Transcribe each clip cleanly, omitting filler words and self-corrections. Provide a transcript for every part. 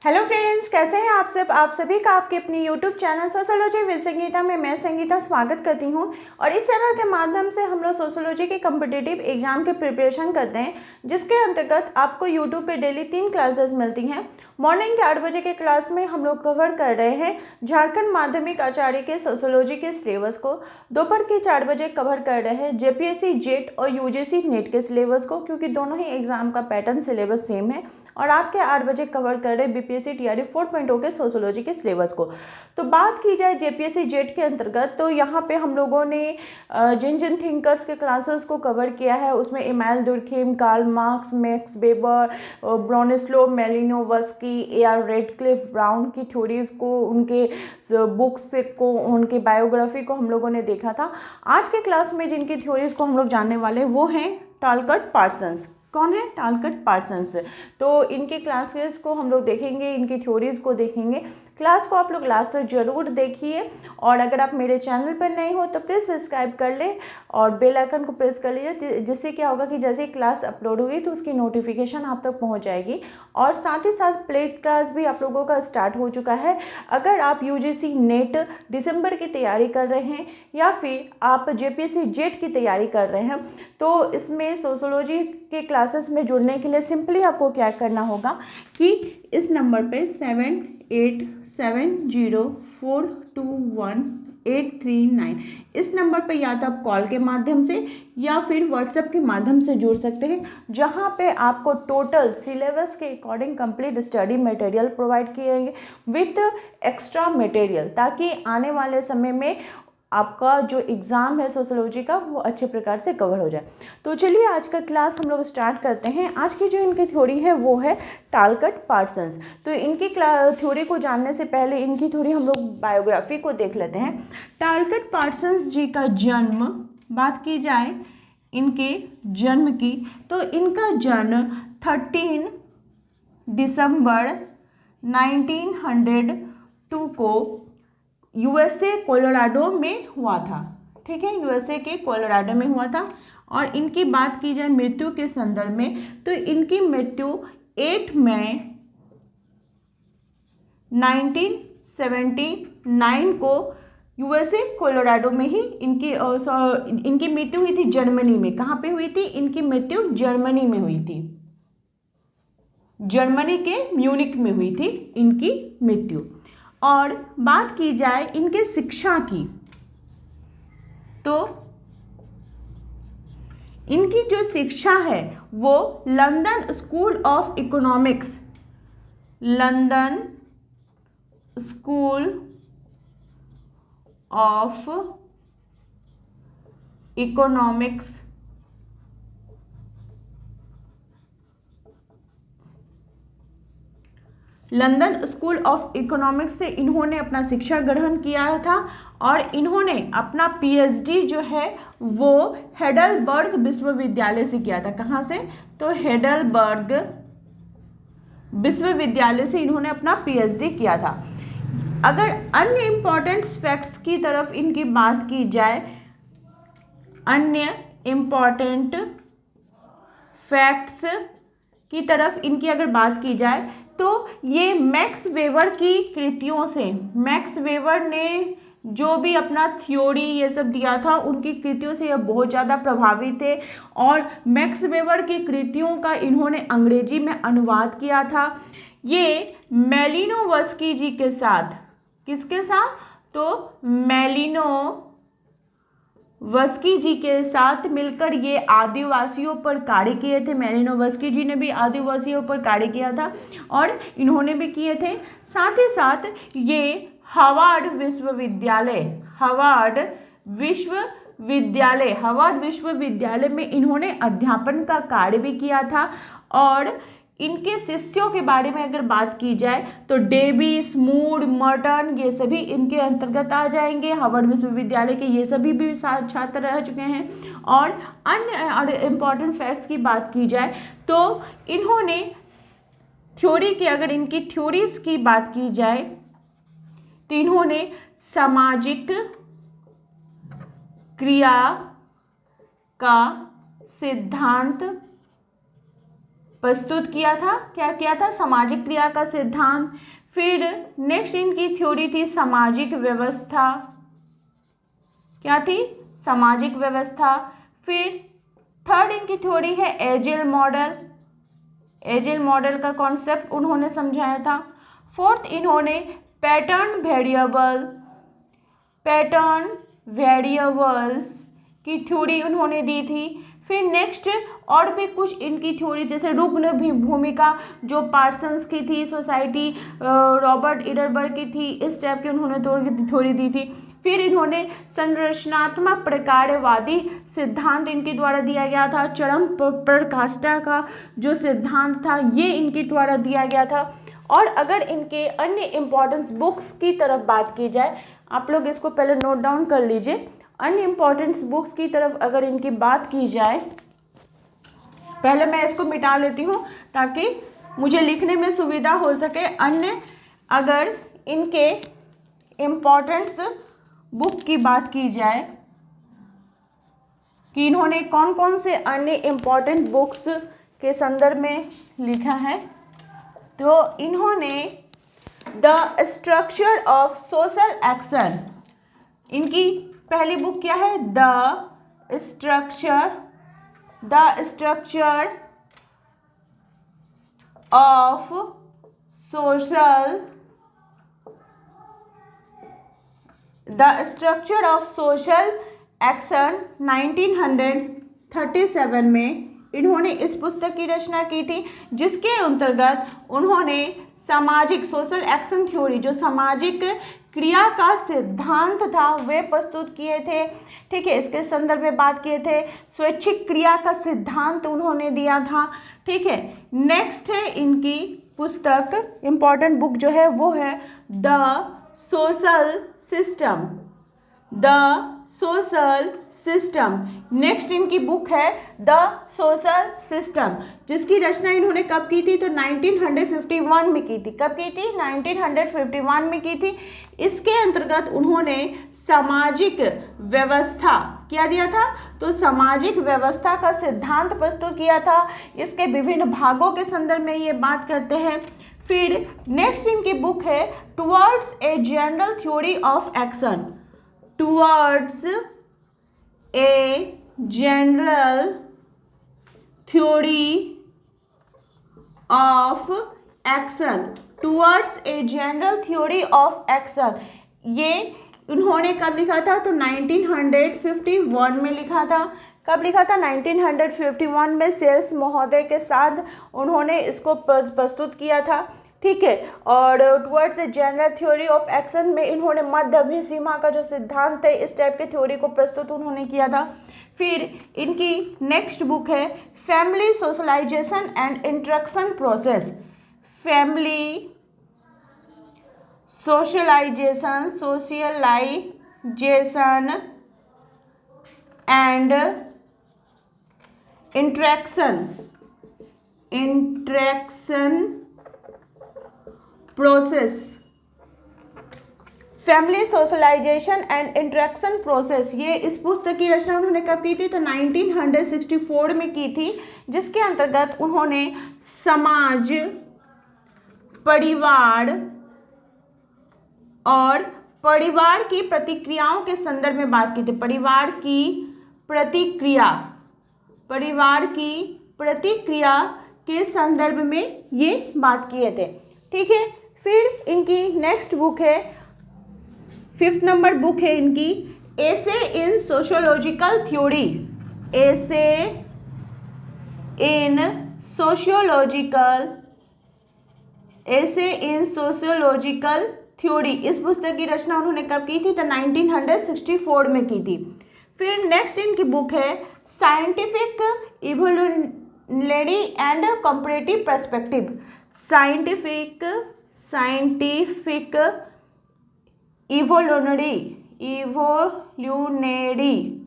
Hello friends, कैसे हैं आप सब। आप सभी का आपके अपनी YouTube channel sociology with Sangeeta में मैं संगीता स्वागत करती हूं। और इस चैनल के माध्यम से हम लोग सोशोलॉजी के कम्पिटिटिव एग्जाम के प्रिपरेशन करते हैं, जिसके अंतर्गत आपको यूट्यूब पे डेली 3 क्लासेस मिलती हैं। मॉर्निंग के 8 बजे के क्लास में हम लोग कवर कर रहे हैं झारखंड माध्यमिक आचार्य के सोशोलॉजी के सिलेबस को। दोपहर के 4 बजे कवर कर रहे हैं जेपीएससी जेट और यूजीसी नेट के सिलेबस को, क्योंकि दोनों ही एग्जाम का पैटर्न सिलेबस सेम है। और रात के 8 बजे कवर कर रहे बीपीएससी टीआरई 4.0 के सोशोलॉजी के सिलेबस को। तो बात की जाए जेपीएससी जेट के अंतर्गत, तो यहाँ पे हम लोगों ने जिन जिन थिंकर्स के क्लासेस को कवर किया है उसमें Emmanuel Durkheim, Karl Marx, Max Weber, Bronislaw Malinowski, A R Radcliffe Brown की थ्योरीज को, उनके बुक्स को, उनके बायोग्राफी को हम लोगों ने देखा था। आज के क्लास में जिनकी थ्योरीज को हम लोग जानने वाले वो हैं टालकट पार्सन्स। कौन है? टालकट पार्सन्स। तो इनके क्लासेस को हम लोग देखेंगे, इनकी थ्योरीज को देखेंगे। क्लास को आप लोग लास्ट तक जरूर देखिए। और अगर आप मेरे चैनल पर नए हो तो प्लीज़ सब्सक्राइब कर ले और बेल आइकन को प्रेस कर लीजिए, जिससे क्या होगा कि जैसे ही क्लास अपलोड होगी तो उसकी नोटिफिकेशन आप तक पहुंच जाएगी। और साथ ही साथ प्लेट क्लास भी आप लोगों का स्टार्ट हो चुका है। अगर आप यूजीसी नेट दिसंबर की तैयारी कर रहे हैं या फिर आप जेपीएससी जेट की तैयारी कर रहे हैं, तो इसमें सोशोलॉजी के क्लासेस में जुड़ने के लिए सिंपली आपको क्या करना होगा कि इस नंबर पे 7870421839 इस नंबर पे या तो आप कॉल के माध्यम से या फिर व्हाट्सएप के माध्यम से जुड़ सकते हैं, जहां पे आपको टोटल सिलेबस के according complete study material provide किएंगे विथ एक्स्ट्रा मटेरियल, ताकि आने वाले समय में आपका जो एग्ज़ाम है सोशोलॉजी का वो अच्छे प्रकार से कवर हो जाए। तो चलिए आज का क्लास हम लोग स्टार्ट करते हैं। आज की जो इनकी थ्योरी है वो है टालकट पार्सन्स। तो इनकी थ्योरी को जानने से पहले इनकी थोड़ी हम लोग बायोग्राफी को देख लेते हैं। टालकट पार्सन्स जी का जन्म, बात की जाए इनके जन्म की, तो इनका जन्म 13 दिसंबर 1902 को यूएसए कोलोराडो में हुआ था। ठीक है, यूएसए के कोलोराडो में हुआ था। और इनकी बात की जाए मृत्यु के संदर्भ में, तो इनकी मृत्यु 8 मई 1979 को यूएसए कोलोराडो में ही इनकी मृत्यु हुई थी। जर्मनी में। कहाँ पे हुई थी? इनकी मृत्यु जर्मनी में हुई थी। जर्मनी के म्यूनिक में हुई थी इनकी मृत्यु। और बात की जाए इनके शिक्षा की, तो इनकी जो शिक्षा है वो London school of economics, London school of economics London school of economics से इन्होंने अपना शिक्षा ग्रहण किया था। और इन्होंने अपना पीएचडी जो है वो हेडलबर्ग विश्वविद्यालय से किया था। कहाँ से? तो हेडलबर्ग विश्वविद्यालय से इन्होंने अपना पीएचडी किया था। अगर अन्य इंपॉर्टेंट फैक्ट्स की तरफ इनकी बात की जाए, अन्य इंपॉर्टेंट फैक्ट्स की तरफ इनकी अगर बात की जाए, तो ये मैक्स वेबर की कृतियों से, मैक्स वेबर ने जो भी अपना थ्योरी ये सब दिया था उनकी कृतियों से ये बहुत ज़्यादा प्रभावित थे। और मैक्स वेबर की कृतियों का इन्होंने अंग्रेजी में अनुवाद किया था। ये मैलिनोवस्की जी के साथ, किसके साथ? तो मैलिनोवस्की जी के साथ मिलकर ये आदिवासियों पर कार्य किए थे। मैलिनोवस्की जी ने भी आदिवासियों पर कार्य किया था और इन्होंने भी किए थे। साथ ही साथ ये हार्वर्ड विश्वविद्यालय में इन्होंने अध्यापन का कार्य भी किया था। और इनके शिष्यों के बारे में अगर बात की जाए तो डेविस, मूड, मर्टन, ये सभी इनके अंतर्गत आ जाएंगे। हार्वर्ड विश्वविद्यालय के ये सभी भी छात्र रह चुके हैं। और अन्य इम्पॉर्टेंट फैक्ट्स की बात की जाए तो इन्होंने थ्योरी की, अगर इनकी थ्योरीज की बात की जाए तो इन्होंने सामाजिक क्रिया का सिद्धांत प्रस्तुत किया था। क्या किया था? सामाजिक क्रिया का सिद्धांत। फिर नेक्स्ट इनकी थ्योरी थी सामाजिक व्यवस्था। क्या थी? सामाजिक व्यवस्था। फिर थर्ड इनकी थ्योरी है एजेल मॉडल। एजेल मॉडल का कॉन्सेप्ट उन्होंने समझाया था। फोर्थ इन्होंने पैटर्न वेरिएबल्स की थ्योरी उन्होंने दी थी। फिर नेक्स्ट और भी कुछ इनकी थ्योरी, जैसे रुग्ण भूमिका जो पार्सन्स की थी, सोसाइटी रॉबर्ट इडरबर्ग की थी, इस टाइप की उन्होंने थ्योरी दी थी। फिर इन्होंने संरचनात्मक प्रकारवादी सिद्धांत इनके द्वारा दिया गया था। चरम प्रकाष्ठा का जो सिद्धांत था ये इनके द्वारा दिया गया था। और अगर इनके अन्य इम्पॉर्टेंस बुक्स की तरफ बात की जाए, आप लोग इसको पहले नोट डाउन कर लीजिए। अन्य इम्पॉर्टेंस बुक्स की तरफ अगर इनकी बात की जाए, पहले मैं इसको मिटा लेती हूँ ताकि मुझे लिखने में सुविधा हो सके। अन्य अगर इनके इम्पॉर्टेंस बुक की बात की जाए कि इन्होंने कौन कौन से अन्य इम्पॉर्टेंट बुक्स के संदर्भ में लिखा है, तो इन्होंने the structure of social action, इनकी पहली बुक क्या है? The structure of social action 1937 में इन्होंने इस पुस्तक की रचना की थी, जिसके अंतर्गत उन्होंने सामाजिक सोशल एक्शन थ्योरी, जो सामाजिक क्रिया का सिद्धांत था, वे प्रस्तुत किए थे। ठीक है, इसके संदर्भ में बात किए थे। स्वैच्छिक क्रिया का सिद्धांत उन्होंने दिया था। ठीक है, नेक्स्ट है इनकी पुस्तक, इंपॉर्टेंट बुक जो है वो है द सोशल सिस्टम। नेक्स्ट इनकी बुक है द सोशल सिस्टम, जिसकी रचना इन्होंने कब की थी? तो 1951 में की थी। कब की थी? 1951 में की थी। इसके अंतर्गत उन्होंने सामाजिक व्यवस्था क्या दिया था? तो सामाजिक व्यवस्था का सिद्धांत प्रस्तुत किया था। इसके विभिन्न भागों के संदर्भ में ये बात करते हैं। फिर नेक्स्ट इनकी बुक है towards a general theory of action. Towards a general theory of action. Towards a general theory of action, ये उन्होंने कब लिखा था? तो 1951 में लिखा था। कब लिखा था? 1951 में सेल्स महोदय के साथ उन्होंने इसको प्रस्तुत किया था। ठीक है, और towards a general theory of action में इन्होंने मध्य अवधि सीमा का जो सिद्धांत है, इस टाइप के थ्योरी को प्रस्तुत उन्होंने किया था। फिर इनकी नेक्स्ट बुक है family socialisation and interaction process. Family socialisation and interaction process. Family socialisation and interaction process, ये इस पुस्तक की रचना उन्होंने कब की थी? तो 1964 में की थी, जिसके अंतर्गत उन्होंने समाज, परिवार और परिवार की प्रतिक्रियाओं के संदर्भ में बात की थी। परिवार की प्रतिक्रिया के संदर्भ में ये बात किए थे। ठीक है, फिर इनकी नेक्स्ट बुक है, 5th नंबर बुक है इनकी एसे इन सोशियोलॉजिकल थ्योरी। एसे इन सोशियोलॉजिकल थ्योरी, इस पुस्तक की रचना उन्होंने कब की थी? तो 1964 में की थी। फिर नेक्स्ट इनकी बुक है scientific evolutionary and comparative perspective. Scientific evolutionary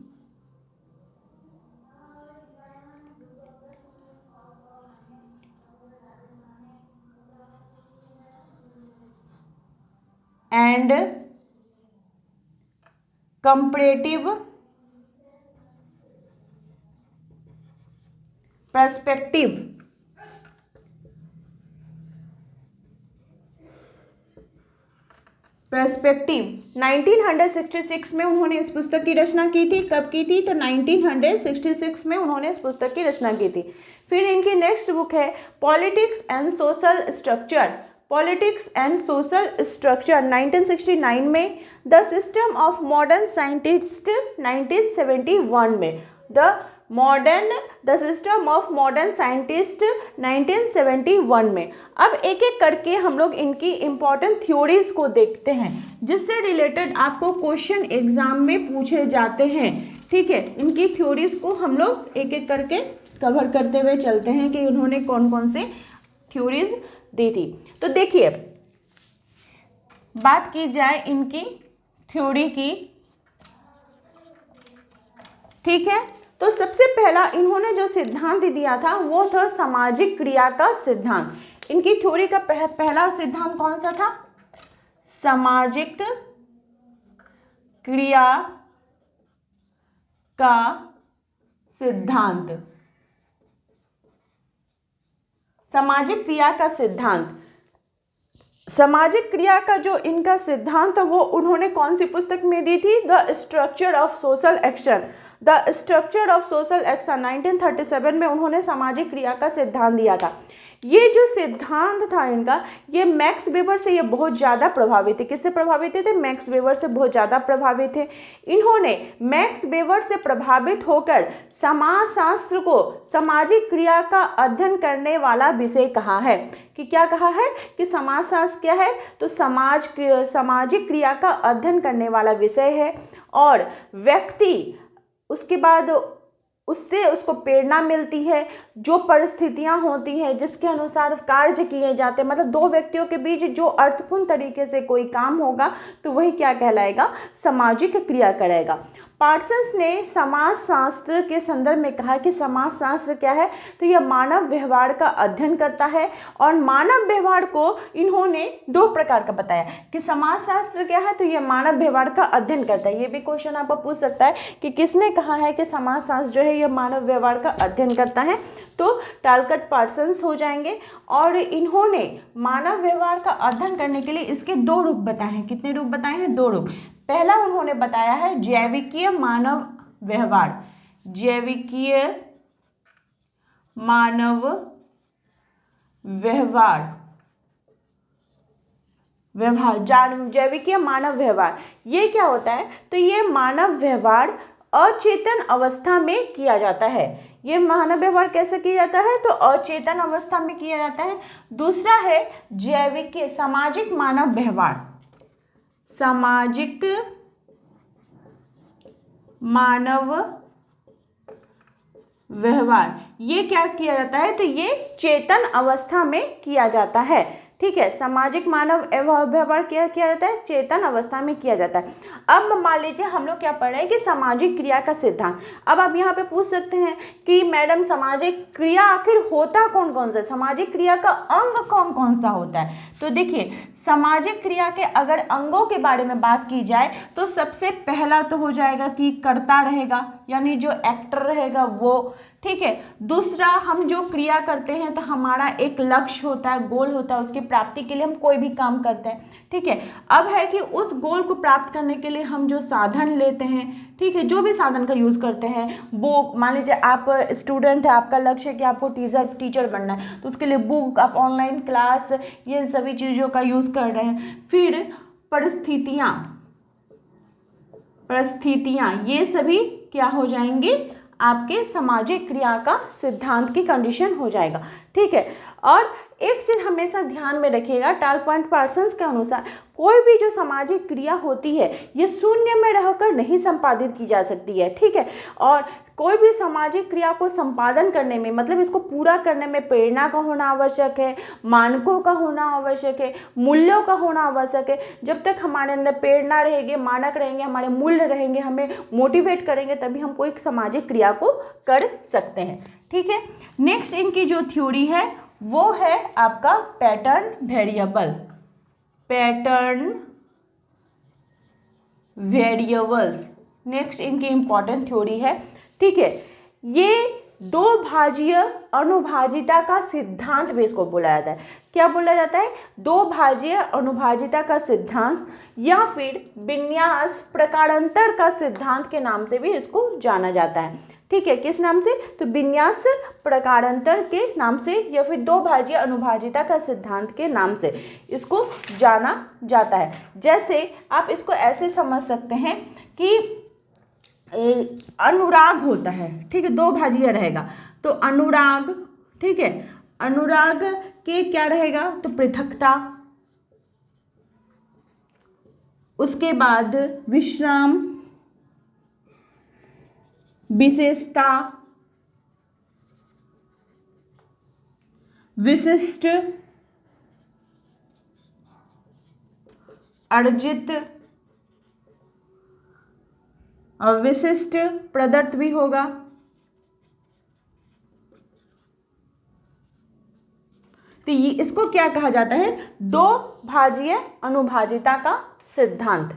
and comparative perspective. Perspective 1966 में उन्होंने इस पुस्तक की रचना की थी। कब की थी? तो 1966 में उन्होंने इस पुस्तक की रचना की थी। फिर इनकी नेक्स्ट बुक है politics and social structure. Politics and social structure 1969 में। The system of modern scientist 1971 में। The system of modern scientist 1971 में। अब एक एक करके हम लोग इनकी इंपॉर्टेंट थ्योरीज को देखते हैं जिससे रिलेटेड आपको क्वेश्चन एग्जाम में पूछे जाते हैं। ठीक है, इनकी थ्योरीज को हम लोग एक एक करके कवर करते हुए चलते हैं कि उन्होंने कौन कौन से थ्योरीज दी थी। तो देखिए, बात की जाए इनकी थ्योरी की, ठीक है, तो सबसे पहला इन्होंने जो सिद्धांत दिया था वो था सामाजिक क्रिया का सिद्धांत। इनकी थ्योरी का पहला सिद्धांत कौन सा था? सामाजिक क्रिया का सिद्धांत। सामाजिक क्रिया का सिद्धांत। सामाजिक क्रिया का जो इनका सिद्धांत वो उन्होंने कौन सी पुस्तक में दी थी? The structure of social action. The structure of social action 1937 में उन्होंने सामाजिक क्रिया का सिद्धांत दिया था। ये जो सिद्धांत था इनका, ये मैक्स वेबर से ये बहुत ज़्यादा प्रभावित थे। किससे प्रभावित थे? मैक्स वेबर से बहुत ज़्यादा प्रभावित थे। इन्होंने मैक्स वेबर से प्रभावित होकर समाजशास्त्र को सामाजिक क्रिया का अध्ययन करने वाला विषय कहा है। कि क्या कहा है? कि समाजशास्त्र क्या है? तो सामाजिक क्रिया का अध्ययन करने वाला विषय है। और व्यक्ति उसके बाद उससे उसको प्रेरणा मिलती है, जो परिस्थितियां होती हैं जिसके अनुसार कार्य किए जाते हैं, मतलब दो व्यक्तियों के बीच जो अर्थपूर्ण तरीके से कोई काम होगा तो वही क्या कहलाएगा? सामाजिक क्रिया करेगा। पार्सन्स ने समाजशास्त्र के संदर्भ में कहा कि समाजशास्त्र क्या है? तो यह मानव व्यवहार का अध्ययन करता है। और मानव व्यवहार को इन्होंने दो प्रकार का बताया कि समाजशास्त्र क्या है? तो यह मानव व्यवहार का अध्ययन करता है। ये भी क्वेश्चन आपको पूछ सकता है कि किसने कहा है कि समाजशास्त्र जो है यह मानव व्यवहार का अध्ययन करता है? तो टालकट पार्सन्स हो जाएंगे। और इन्होंने मानव व्यवहार का अध्ययन करने के लिए इसके दो रूप बताए हैं। कितने रूप बताए हैं? दो रूप। पहला उन्होंने बताया है जैविकीय मानव व्यवहार। जैविकीय मानव व्यवहार जैविकीय मानव व्यवहार ये क्या होता है? तो ये मानव व्यवहार अचेतन अवस्था में किया जाता है। ये मानव व्यवहार कैसे किया जाता है? तो अचेतन अवस्था में किया जाता है। दूसरा है जैविकीय सामाजिक मानव व्यवहार। सामाजिक मानव व्यवहार ये क्या किया जाता है? तो ये चेतन अवस्था में किया जाता है। ठीक है, सामाजिक मानव व्यवहार क्या किया जाता है? चेतन अवस्था में किया जाता है। अब मान लीजिए हम लोग क्या पढ़ रहे हैं कि सामाजिक क्रिया का सिद्धांत। अब आप यहाँ पे पूछ सकते हैं कि मैडम सामाजिक क्रिया आखिर होता कौन कौन सा? सामाजिक क्रिया का अंग कौन कौन सा होता है? तो देखिए, सामाजिक क्रिया के अगर अंगों के बारे में बात की जाए तो सबसे पहला तो हो जाएगा कि कर्ता रहेगा, यानी जो एक्टर रहेगा वो। ठीक है, दूसरा हम जो क्रिया करते हैं तो हमारा एक लक्ष्य होता है, गोल होता है, उसकी प्राप्ति के लिए हम कोई भी काम करते हैं। ठीक है, अब है कि उस गोल को प्राप्त करने के लिए हम जो साधन लेते हैं, ठीक है, जो भी साधन का यूज़ करते हैं, बुक, मान लीजिए आप स्टूडेंट है, आपका लक्ष्य है कि आपको टीचर बनना है, तो उसके लिए बुक, आप ऑनलाइन क्लास, ये सभी चीज़ों का यूज़ कर रहे हैं। फिर परिस्थितियाँ ये सभी क्या हो जाएंगी? आपके सामाजिक क्रिया का सिद्धांत की कंडीशन हो जाएगा। ठीक है, और एक चीज़ हमेशा ध्यान में रखिएगा, टालकट पार्सन्स के अनुसार कोई भी जो सामाजिक क्रिया होती है ये शून्य में रहकर नहीं संपादित की जा सकती है। ठीक है, और कोई भी सामाजिक क्रिया को संपादन करने में, मतलब इसको पूरा करने में प्रेरणा का होना आवश्यक है, मानकों का होना आवश्यक है, मूल्यों का होना आवश्यक है। जब तक हमारे अंदर प्रेरणा रहेगी, मानक रहेंगे, हमारे मूल्य रहेंगे, हमें मोटिवेट करेंगे, तभी हम कोई सामाजिक क्रिया को कर सकते हैं। ठीक है, नेक्स्ट इनकी जो थ्योरी है वो है आपका पैटर्न वेरिएबल्स। नेक्स्ट इनकी इंपॉर्टेंट थ्योरी है। ठीक है, ये दो भाजीय अनुभाजिता का सिद्धांत भी इसको बोला जाता है। क्या बोला जाता है? दो भाजीय अनुभाजिता का सिद्धांत या फिर विन्यास प्रकारांतर का सिद्धांत के नाम से भी इसको जाना जाता है। ठीक है, किस नाम से? तो विन्यास प्रकारांतर के नाम से या फिर दो भाजीय अनुभाजिता का सिद्धांत के नाम से इसको जाना जाता है। जैसे आप इसको ऐसे समझ सकते हैं कि अनुराग होता है, ठीक है, दो भाजिया रहेगा तो अनुराग, ठीक है, अनुराग के क्या रहेगा? तो पृथकता, उसके बाद विश्राम, विशेषता, विशिष्ट, अर्जित और विशिष्ट प्रदत्त भी होगा। तो ये इसको क्या कहा जाता है? दो भाजीय अनुभाजिता का सिद्धांत।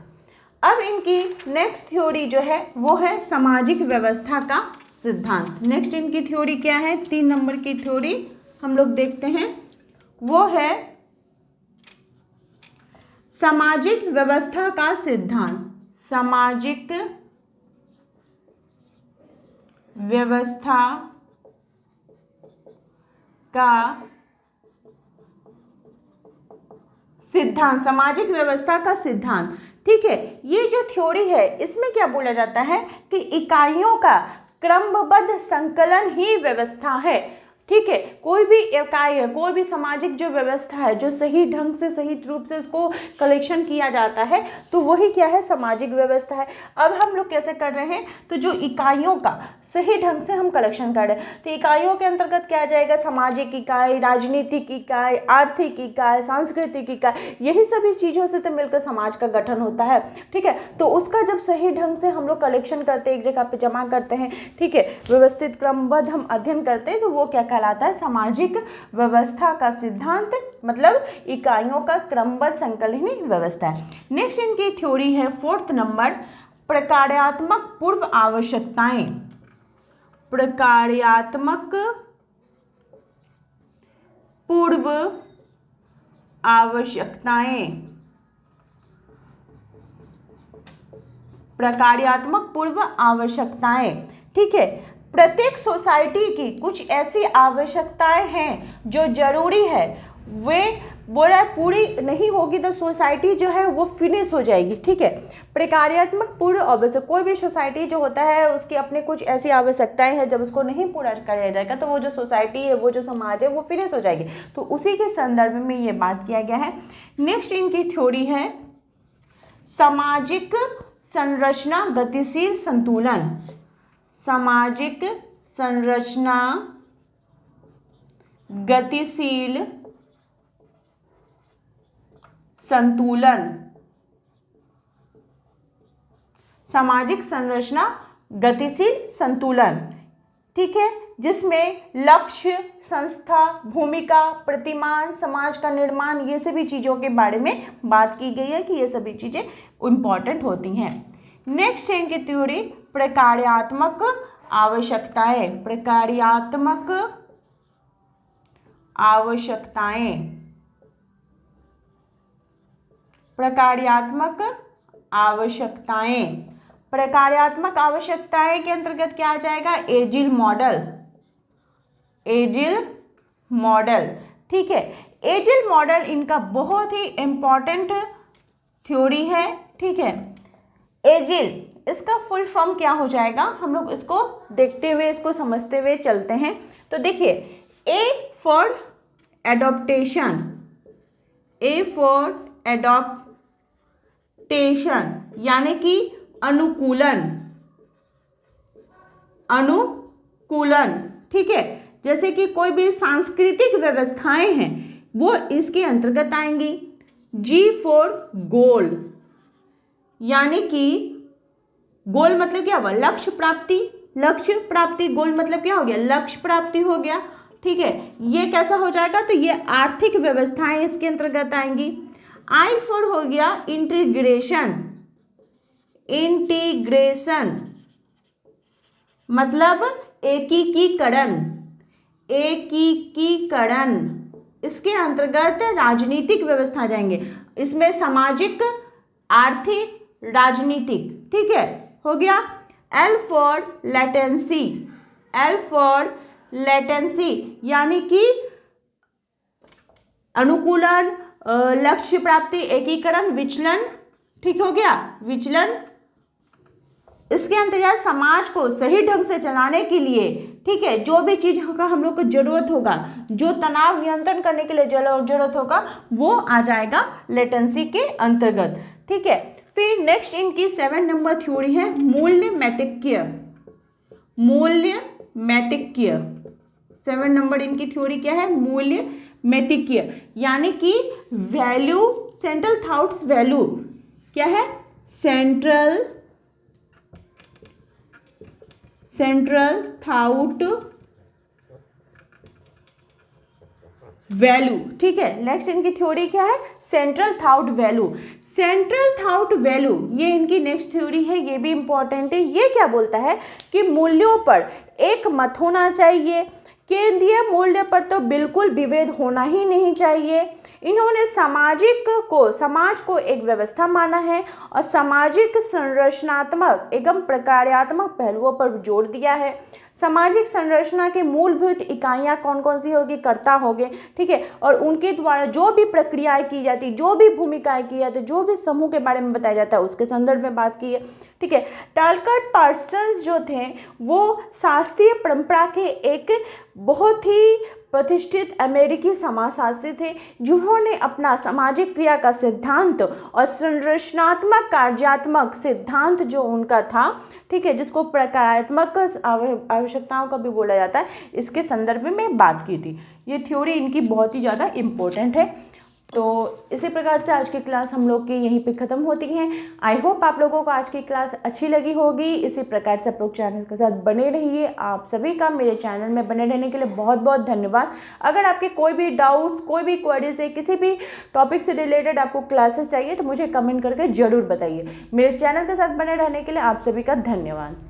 अब इनकी नेक्स्ट थ्योरी जो है वो है सामाजिक व्यवस्था का सिद्धांत। नेक्स्ट इनकी थ्योरी क्या है? 3 नंबर की थ्योरी हम लोग देखते हैं, वो है सामाजिक व्यवस्था का सिद्धांत। सामाजिक व्यवस्था का सिद्धांत, सामाजिक व्यवस्था का सिद्धांत। ठीक है, ये जो थ्योरी है इसमें क्या बोला जाता है कि इकाइयों का क्रमबद्ध संकलन ही व्यवस्था है। ठीक है, कोई भी इकाई है, कोई भी सामाजिक जो व्यवस्था है जो सही ढंग से, सही रूप से उसको कलेक्शन किया जाता है तो वही क्या है? सामाजिक व्यवस्था है। अब हम लोग कैसे कर रहे हैं? तो जो इकाइयों का सही ढंग से हम कलेक्शन कर रहे हैं, तो इकाइयों के अंतर्गत क्या आ जाएगा? सामाजिक इकाई, राजनीतिक इकाई, आर्थिक इकाई, सांस्कृतिक इकाई, यही सभी चीज़ों से तो मिलकर समाज का गठन होता है। ठीक है, तो उसका जब सही ढंग से हम लोग कलेक्शन करते हैं, एक जगह पे जमा करते हैं, ठीक है, व्यवस्थित क्रमबद्ध हम अध्ययन करते हैं, तो वो क्या कहलाता है? सामाजिक व्यवस्था का सिद्धांत, मतलब इकाइयों का क्रमबद्ध संकलन ही व्यवस्था है। नेक्स्ट इनकी थ्योरी है 4th नंबर, प्रकार्यात्मक पूर्व आवश्यकताएं। प्रकार्यात्मक पूर्व आवश्यकताएं। प्रकार्यात्मक पूर्व आवश्यकताएं। ठीक है, प्रत्येक सोसाइटी की कुछ ऐसी आवश्यकताएं हैं जो जरूरी है, वे बोला पूरी नहीं होगी तो सोसाइटी जो है वो फिनिश हो जाएगी। ठीक है, प्रकार्यात्मक पूर्व आवश्यक, कोई भी सोसाइटी जो होता है उसकी अपनी कुछ ऐसी आवश्यकताएं हैं, जब उसको नहीं पूरा किया जाएगा तो वो जो सोसाइटी है, वो जो समाज है, वो फिनिश हो जाएगी। तो उसी के संदर्भ में ये बात किया गया है। नेक्स्ट इनकी थ्योरी है सामाजिक संरचना गतिशील संतुलन। सामाजिक संरचना गतिशील संतुलन। सामाजिक संरचना गतिशील संतुलन, ठीक है, जिसमें लक्ष्य, संस्था, भूमिका, प्रतिमान, समाज का निर्माण, ये सभी चीज़ों के बारे में बात की गई है कि ये सभी चीज़ें इम्पॉर्टेंट होती हैं। नेक्स्ट है इनकी थ्योरी प्रकार्यात्मक आवश्यकताएं। प्रकार्यात्मक आवश्यकताएं। प्रकार्यात्मक आवश्यकताएं। प्रकार्यात्मक आवश्यकताएं के अंतर्गत क्या आ जाएगा? Agile model. एजिल मॉडल, ठीक है, एजिल मॉडल इनका बहुत ही इंपॉर्टेंट थ्योरी है। ठीक है, एजिल इसका फुल फॉर्म क्या हो जाएगा? हम लोग इसको देखते हुए, इसको समझते हुए चलते हैं। तो देखिए, A for adaptation. A for adaptation यानी कि अनुकूलन। अनुकूलन, ठीक है, जैसे कि कोई भी सांस्कृतिक व्यवस्थाएं हैं वो इसके अंतर्गत आएंगी। जी फॉर गोल, यानी कि गोल मतलब क्या हुआ? लक्ष्य प्राप्ति। लक्ष्य प्राप्ति, गोल मतलब क्या हो गया? लक्ष्य प्राप्ति हो गया। ठीक है, ये कैसा हो जाएगा? तो ये आर्थिक व्यवस्थाएं इसके अंतर्गत आएंगी। आई फॉर हो गया इंटीग्रेशन। इंटीग्रेशन मतलब एकीकरण, एकीकरण, इसके अंतर्गत राजनीतिक व्यवस्था जाएंगे। इसमें सामाजिक, आर्थिक, राजनीतिक, ठीक है, हो गया। L for latency, L for latency यानी कि अनुकूलन, लक्ष्य प्राप्ति, एकीकरण, विचलन, ठीक हो गया, विचलन। इसके अंतर्गत समाज को सही ढंग से चलाने के लिए, ठीक है, जो भी चीज का हम लोग को जरूरत होगा, जो तनाव नियंत्रण करने के लिए जरूरत होगा, वो आ जाएगा लेटेंसी के अंतर्गत, ठीक है। फिर नेक्स्ट इनकी 7 नंबर थ्योरी है मूल्य मैटिक्य, मूल्य मैटिक्य। 7 नंबर इनकी थ्योरी क्या है? मूल्य मैटिक्य, यानी कि वैल्यू, सेंट्रल थॉट्स वैल्यू क्या है? सेंट्रल थॉट वैल्यू, ठीक है। नेक्स्ट इनकी थ्योरी क्या है? Central thought value, central thought value, ये इनकी नेक्स्ट थ्योरी है, ये भी इंपॉर्टेंट है। ये क्या बोलता है कि मूल्यों पर एक मत होना चाहिए, केंद्रीय मूल्य पर तो बिल्कुल विभेद होना ही नहीं चाहिए। इन्होंने समाज को एक व्यवस्था माना है और सामाजिक संरचनात्मक एवं प्रकार्यात्मक पहलुओं पर जोर दिया है। सामाजिक संरचना के मूलभूत इकाइयाँ कौन कौन सी होगी? कर्ता होंगे, ठीक है, और उनके द्वारा जो भी प्रक्रियाएं की जाती, जो भी भूमिकाएं की जाती, जो भी समूह के बारे में बताया जाता है, उसके संदर्भ में बात की है, ठीक है। टालकट पार्सन्स जो थे वो शास्त्रीय परंपरा के एक बहुत ही प्रतिष्ठित अमेरिकी समाजशास्त्री थे, जिन्होंने अपना सामाजिक क्रिया का सिद्धांत और संरचनात्मक कार्यात्मक सिद्धांत जो उनका था, ठीक है, जिसको प्रकारात्मक आवश्यकताओं का भी बोला जाता है, इसके संदर्भ में बात की थी। ये थ्योरी इनकी बहुत ही ज़्यादा इम्पोर्टेंट है। तो इसी प्रकार से आज की क्लास हम लोग की यहीं पे ख़त्म होती है। आई होप आप लोगों को आज की क्लास अच्छी लगी होगी। इसी प्रकार से आप लोग चैनल के साथ बने रहिए। आप सभी का मेरे चैनल में बने रहने के लिए बहुत बहुत धन्यवाद। अगर आपके कोई भी डाउट्स, कोई भी क्वेरीज है, किसी भी टॉपिक से रिलेटेड आपको क्लासेस चाहिए तो मुझे कमेंट करके ज़रूर बताइए। मेरे चैनल के साथ बने रहने के लिए आप सभी का धन्यवाद।